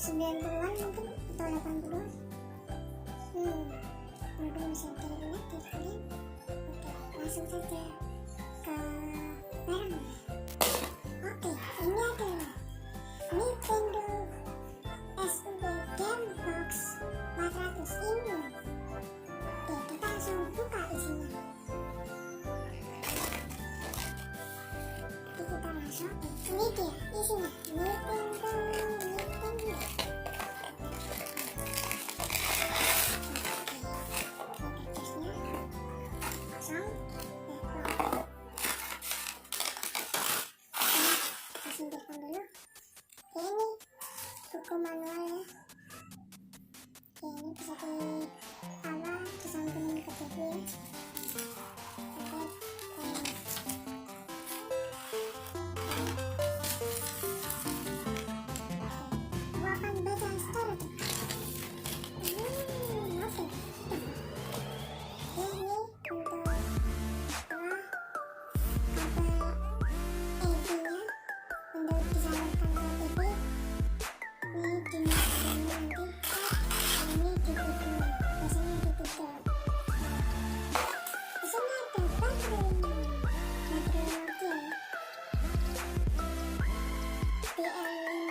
90-an mungkin atau 80-an. Mungkin bisa dilihat dari kalian. Oke, langsung saja ke barangnya. Oke, ini adalah Nintendo SUV Game Box 400 ini. Oke, kita langsung buka isinya. Kita langsung, ini dia isinya, Nintendo. Singkirkan dulu. Ini buku manualnya. Ini bisa dibawa di samping ke buku ya. Aku akan baca secara cepat. Oke. Ini untuk untuk disalurkan ke TV. Ini dimasukkan nanti. Ini di TV, biasanya di TV. Di sini ada baterai Nokia BL5C.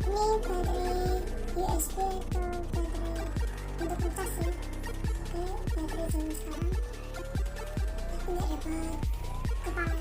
Ini baterai USB atau baterai untuk ngecas ya. Baterai zaman sekarang. Ini dapat kepala.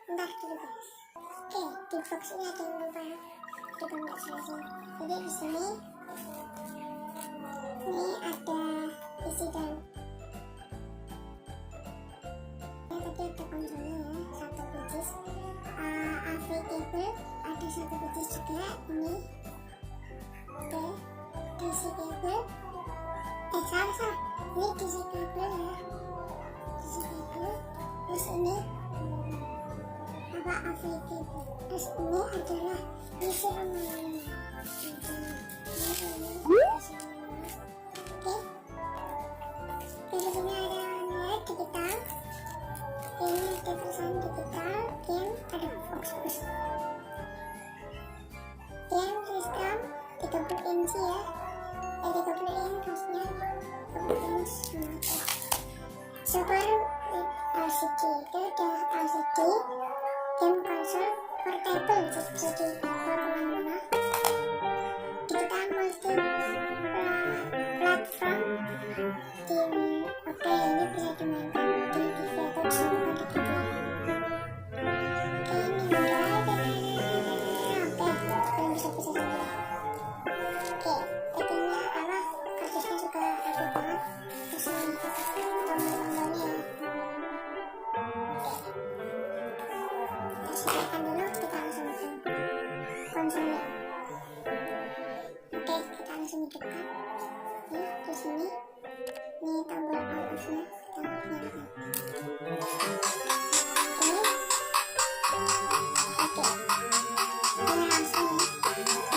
Bentar dulu guys. Oke, di box ini ada yang lupa nggak selesai. Jadi di sini ini ada isi dan tadi ada konsolnya ya, satu biji. AV cable ada satu biji juga. Ini oke, DC cable. Salah. Ini DC cable ya. DC cable. Terus ini AV cable. Terus ini adalah isi rumahnya. Oke. Di sini ada digital. Ini ada tulisan digital. Game ada box. Game system 30 inci ya. 30 inci maksudnya 30 inci. Super LCD itu udah LCD. Game console portable jadi kemana-mana. Digital multi platform. Oke, ini bisa dimainkan di TV atau sama di TV. Oke, ini belum bisa sendiri. Oke, petinya apa? Kartusnya juga ada banget. Terus ini tombol-tombolnya ya. Siapkan dulu, kita langsung ke konsolnya. Oke, kita langsung hidupkan. Ya, di sini ini tombol on off-nya kita nyalakan. Oke, ini langsung ya.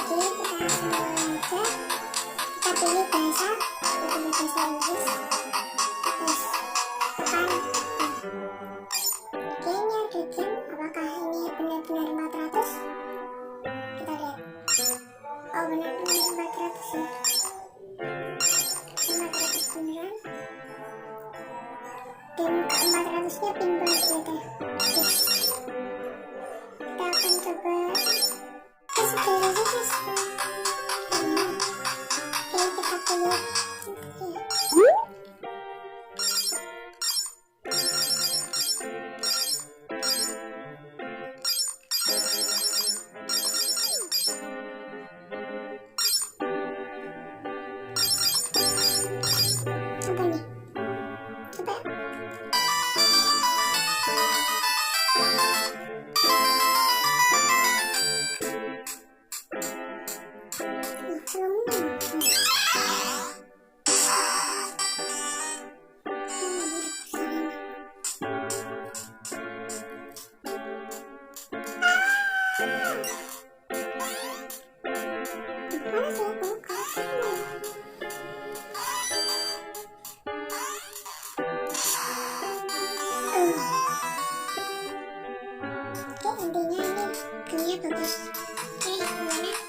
Jadi kita langsung aja. Kita pilih bahasa Inggris. Terus tekan. Kayaknya di game apakah ini benar-benar 400? Kita lihat. Oh, benar-benar 400 ya. 400 beneran. Pin 400-nya pin balik ya deh. Kita akan coba tes dari guys. Oke, kita pilih. Oke. Mana sih aku? Oke, intinya ini kayaknya bagus. Oke, gimana?